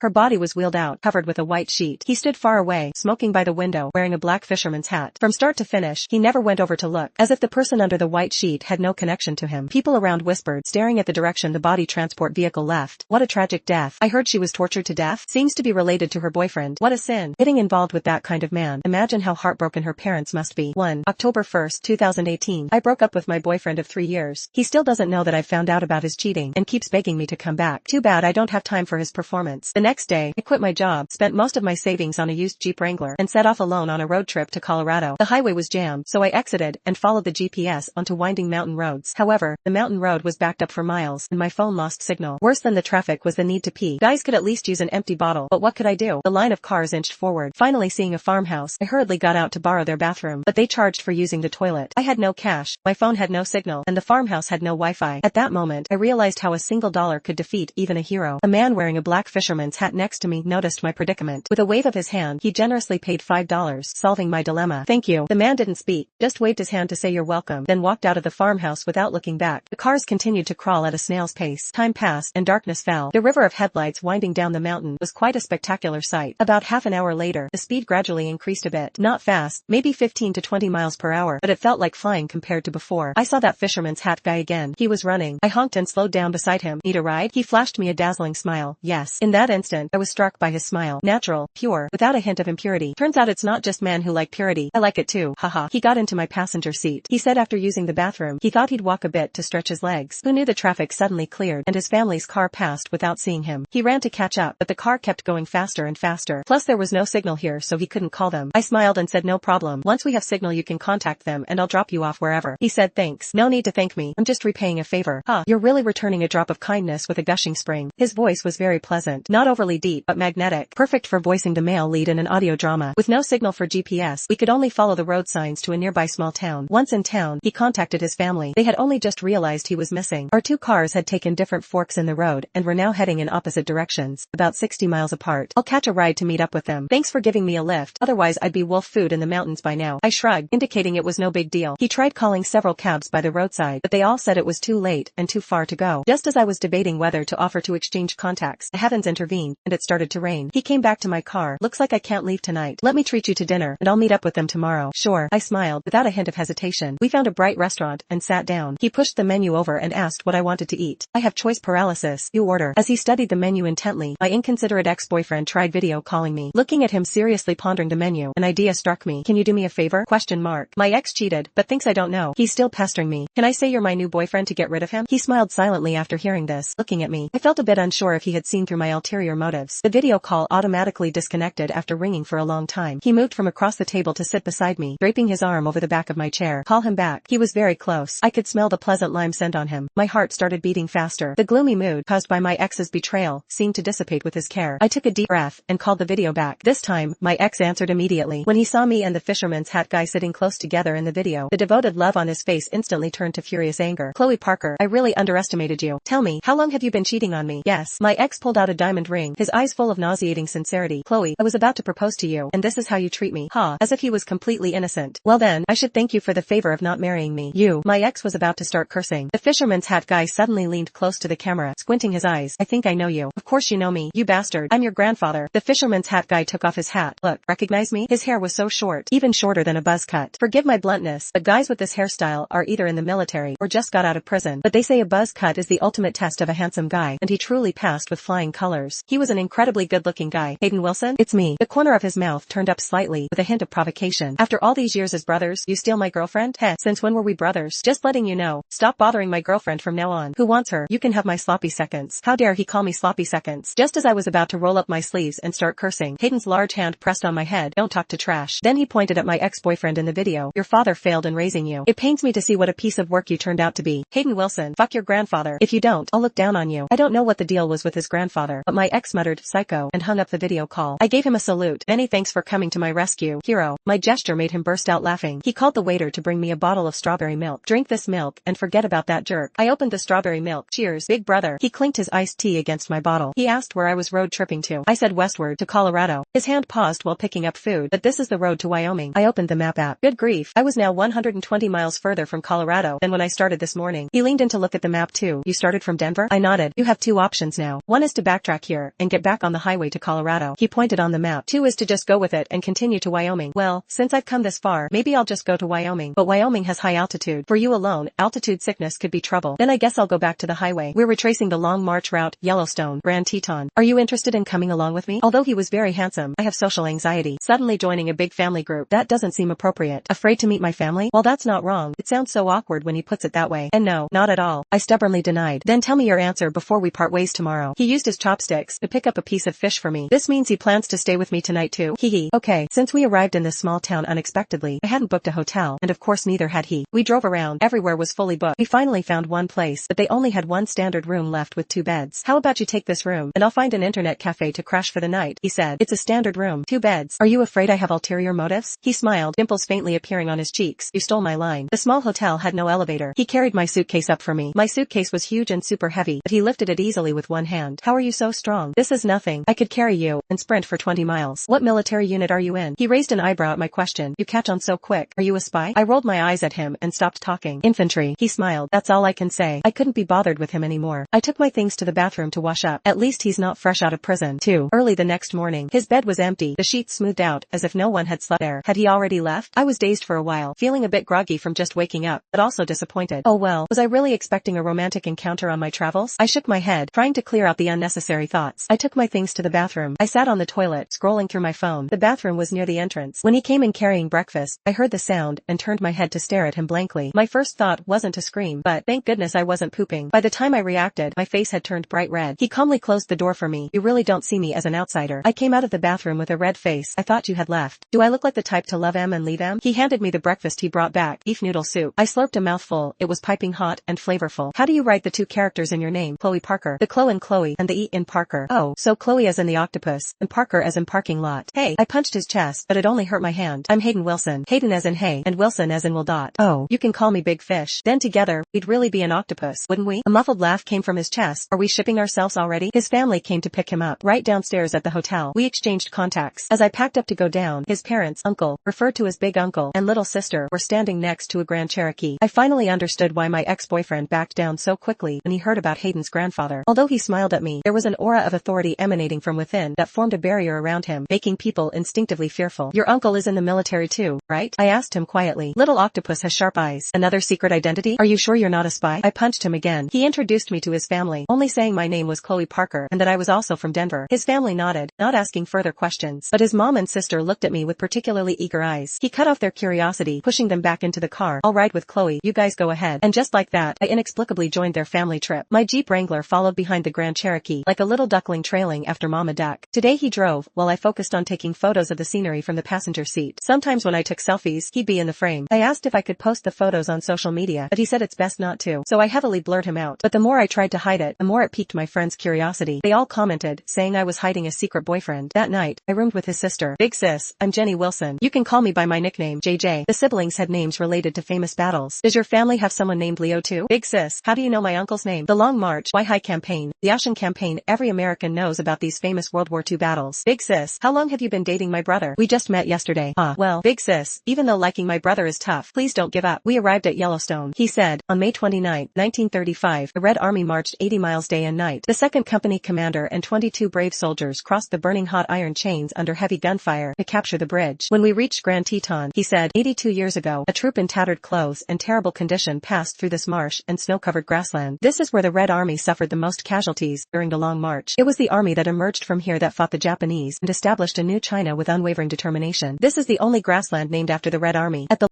Her body was wheeled out, covered with a white sheet. He stood far away, smoking by the window, wearing a black fisherman's hat. From start to finish, he never went over to look, as if the person under the white sheet had no connection to him. People around whispered, staring at the direction the body transport vehicle left. What a tragic death. I heard she was tortured to death. Seems to be related to her boyfriend. What a sin. Getting involved with that kind of man. Imagine how heartbroken her parents must be. 1. October 1st, 2018. I broke up with my boyfriend of 3 years. He still doesn't know that I've found out about his cheating and keeps begging me to come back. Too bad I don't have time for his performance. The next day, I quit my job, spent most of my savings on a used Jeep Wrangler, and set off alone on a road trip to Colorado. The highway was jammed, so I exited and followed the GPS onto winding mountain roads. However, the mountain road was backed up for miles, and my phone lost signal. Worse than the traffic was the need to pee. Guys could at least use an empty bottle, but what could I do? The line of cars inched forward. Finally seeing a farmhouse, I hurriedly got out to borrow their bathroom, but they charged for using the toilet. I had no cash, my phone had no signal, and the farmhouse had no Wi-Fi. At that moment, I realized how a single dollar could defeat even a hero. A man wearing a black fisherman's hat next to me noticed my predicament. With a wave of his hand, he generously paid $5, solving my dilemma. Thank you. The man didn't speak, just waved his hand to say you're welcome, then walked out of the farmhouse without looking back. The cars continued to crawl at a snail's pace. Time passed, and darkness fell. The river of headlights winding down the mountain was quite a spectacular sight. About half an hour later, the speed gradually increased a bit. Not fast, maybe 15 to 20 miles per hour, but it felt like flying compared to before. I saw that fisherman's hat guy again. He was running. I honked and slowed down beside him. Need a ride? He flashed me a dazzling smile. Yes. In that instant, I was struck by his smile. Natural, pure, without a hint of impurity. Turns out it's not just men who like purity. I like it too. Haha. He got into my passenger seat. He said after using the bathroom, he thought he'd walk a bit to stretch his legs. Who knew the traffic suddenly cleared, and his family's car passed without seeing him. He ran to catch up, but the car kept going faster and faster. Plus there was no signal here, so he couldn't call them. I smiled and said no problem. Once we have signal you can contact them and I'll drop you off wherever. He said thanks. No need to thank me. I'm just repaying a favor. Huh. You're really returning a drop of kindness with a gushing spring. His voice was very pleasant. Not overly deep, but magnetic. Perfect for voicing the male lead in an audio drama. With no signal for GPS, we could only follow the road signs to a nearby small town. Once in town, he contacted his family. They had only just realized he was missing. Our two cars had taken different forks in the road and were now heading in opposite directions, about 60 miles apart. I'll catch a ride to meet up with them. Thanks for giving me a lift. Otherwise I'd be wolf food in the mountains by now. I shrugged, indicating it was no big deal. He tried calling several cabs by the roadside, but they all said it was too late and too far to go. Just as I was debating whether to offer to exchange contacts, the heavens intervened, and it started to rain. He came back to my car. Looks like I can't leave tonight. Let me treat you to dinner, and I'll meet up with them tomorrow. Sure. I smiled, without a hint of hesitation. We found a bright restaurant and sat down. He pushed the menu over and asked what I wanted to eat. I have choice paralysis. You order. As he studied the menu intently, my inconsiderate ex-boyfriend tried video calling me. Looking at him seriously pondering the menu, an idea struck me. Can you do me a favor? ? My ex cheated, but thinks I don't know. He's still pestering me. Can I say you're my new boyfriend to get rid of him? He smiled silently after hearing this, looking at me. I felt a bit unsure if he had seen through my ulterior motives. The video call automatically disconnected after ringing for a long time. He moved from across the table to sit beside me, draping his arm over the back of my chair. Call him back. He was very close. I could smell the pleasant lime scent on him. My heart started beating faster. The gloomy mood caused by my ex's betrayal seemed to dissipate with his care. I took a deep breath and called the video back. This time, my ex answered immediately. When he saw me and the fisherman's hat guy sitting close together in the video, the devoted love on his face instantly turned to furious anger. Chloe Parker, I really underestimated you. Tell me, how long have you been cheating on me? Yes. My ex pulled out a diamond ring, his eyes full of nauseating sincerity. Chloe, I was about to propose to you, and this is how you treat me. Ha, as if he was completely innocent. Well then, I should thank you for the favor of not marrying me. You. My ex was about to start cursing. The fisherman's hat guy suddenly leaned close to the camera, squinting his eyes. I think I know you. Of course you know me, you bastard. I'm your grandfather. The fisherman's hat guy took off his hat. Look, recognize me? His hair was so short, even shorter than a buzz cut. Forgive my bluntness, but guys with this hairstyle are either in the military or just got out of prison. But they say a buzz cut is the ultimate test of a handsome guy, and he truly passed with flying colors. He was an incredibly good-looking guy. Hayden Wilson? It's me. The corner of his mouth turned up slightly with a hint of provocation. After all these years as brothers, you steal my girlfriend? Heh, since when were we brothers? Just letting you know. Stop bothering my girlfriend from now on. Who wants her? You can have my sloppy seconds. How dare he call me sloppy seconds? Just as I was about to roll up my sleeves and start cursing, Hayden's large hand pressed on my head. Don't talk to trash. Then he pointed at my ex-boyfriend in the video. Your father failed in raising you. It pains me to see what a piece of work you turned out to be. Hayden Wilson, fuck your grandfather. If you don't, I'll look down on you. I don't know what the deal was with his grandfather, but my ex muttered, psycho, and hung up the video call. I gave him a salute. Many thanks for coming to my rescue, hero. My gesture made him burst out laughing. He called the waiter to bring me a bottle of strawberry milk. Drink this milk, and forget about that jerk. I opened the strawberry milk. Cheers, big brother. He clinked his iced tea against my bottle. He asked where I was road tripping to. I said westward, to Colorado. His hand paused while picking up food. But this is the road to Wyoming. I opened the map app. Good grief. I was now 120 miles further from Colorado than when I started this morning. He leaned in to look at the map too. You started from Denver? I nodded. You have two options now. One is to backtrack here, car and get back on the highway to Colorado. He pointed on the map. 2 is to just go with it and continue to Wyoming. Well, since I've come this far, maybe I'll just go to Wyoming. But Wyoming has high altitude. For you alone, altitude sickness could be trouble. Then I guess I'll go back to the highway. We're retracing the long march route, Yellowstone, Grand Teton. Are you interested in coming along with me? Although he was very handsome, I have social anxiety. Suddenly joining a big family group, that doesn't seem appropriate. Afraid to meet my family? Well, that's not wrong. It sounds so awkward when he puts it that way. And no, not at all. I stubbornly denied. Then tell me your answer before we part ways tomorrow. He used his chopsticks to pick up a piece of fish for me. This means he plans to stay with me tonight too. Hee. Okay, since we arrived in this small town unexpectedly, I hadn't booked a hotel, and of course neither had he. We drove around. Everywhere was fully booked. We finally found one place, but they only had one standard room left with 2 beds. How about you take this room, and I'll find an internet cafe to crash for the night, he said. It's a standard room, 2 beds. Are you afraid I have ulterior motives? He smiled, dimples faintly appearing on his cheeks. You stole my line. The small hotel had no elevator. He carried my suitcase up for me. My suitcase was huge and super heavy, but he lifted it easily with one hand. How are you so strong? This is nothing. I could carry you and sprint for 20 miles. What military unit are you in? He raised an eyebrow at my question. You catch on so quick. Are you a spy? I rolled my eyes at him and stopped talking. Infantry. He smiled. That's all I can say. I couldn't be bothered with him anymore. I took my things to the bathroom to wash up. At least he's not fresh out of prison. 2. Early the next morning, his bed was empty, the sheets smoothed out, as if no one had slept there. Had he already left? I was dazed for a while, feeling a bit groggy from just waking up, but also disappointed. Oh well, was I really expecting a romantic encounter on my travels? I shook my head, trying to clear out the unnecessary thoughts. I took my things to the bathroom. I sat on the toilet, scrolling through my phone. The bathroom was near the entrance. When he came in carrying breakfast, I heard the sound and turned my head to stare at him blankly. My first thought wasn't to scream, but thank goodness I wasn't pooping. By the time I reacted, my face had turned bright red. He calmly closed the door for me. You really don't see me as an outsider. I came out of the bathroom with a red face. I thought you had left. Do I look like the type to love M and leave M? He handed me the breakfast he brought back, beef noodle soup. I slurped a mouthful. It was piping hot and flavorful. How do you write the 2 characters in your name? Chloe Parker. The Chloe in Chloe and the E in Parker. Oh, so Chloe as in the octopus, and Parker as in parking lot. Hey, I punched his chest, but it only hurt my hand. I'm Hayden Wilson. Hayden as in hay, and Wilson as in will dot. Oh, you can call me Big Fish. Then together, we'd really be an octopus, wouldn't we? A muffled laugh came from his chest. Are we shipping ourselves already? His family came to pick him up, right downstairs at the hotel. We exchanged contacts. As I packed up to go down, his parents, uncle, referred to as big uncle, and little sister, were standing next to a Grand Cherokee. I finally understood why my ex-boyfriend backed down so quickly when he heard about Hayden's grandfather. Although he smiled at me, there was an aura of authority emanating from within that formed a barrier around him, making people instinctively fearful. Your uncle is in the military too, right? I asked him quietly. Little octopus has sharp eyes. Another secret identity? Are you sure you're not a spy? I punched him again. He introduced me to his family, only saying my name was Chloe Parker and that I was also from Denver. His family nodded, not asking further questions, but his mom and sister looked at me with particularly eager eyes. He cut off their curiosity, pushing them back into the car. I'll ride with Chloe. You guys go ahead. And just like that, I inexplicably joined their family trip. My Jeep Wrangler followed behind the Grand Cherokee, like a little duckling trailing after Mama Duck. Today he drove, while I focused on taking photos of the scenery from the passenger seat. Sometimes when I took selfies, he'd be in the frame. I asked if I could post the photos on social media, but he said it's best not to, so I heavily blurred him out. But the more I tried to hide it, the more it piqued my friends' curiosity. They all commented, saying I was hiding a secret boyfriend. That night, I roomed with his sister. Big sis, I'm Jenny Wilson. You can call me by my nickname, JJ. The siblings had names related to famous battles. Does your family have someone named Leo too? Big sis, how do you know my uncle's name? The Long March, Why High Campaign, the Ocean Campaign. Every American knows about these famous World War II battles. Big sis, how long have you been dating my brother? We just met yesterday. Well, big sis, even though liking my brother is tough, please don't give up. We arrived at Yellowstone, he said. On May 29, 1935, the Red Army marched 80 miles day and night. The 2nd Company commander and 22 brave soldiers crossed the burning hot iron chains under heavy gunfire to capture the bridge. When we reached Grand Teton, he said, 82 years ago, a troop in tattered clothes and terrible condition passed through this marsh and snow-covered grassland. This is where the Red Army suffered the most casualties during the Long March. It was the army that emerged from here that fought the Japanese and established a new China with unwavering determination. This is the only grassland named after the Red Army. At the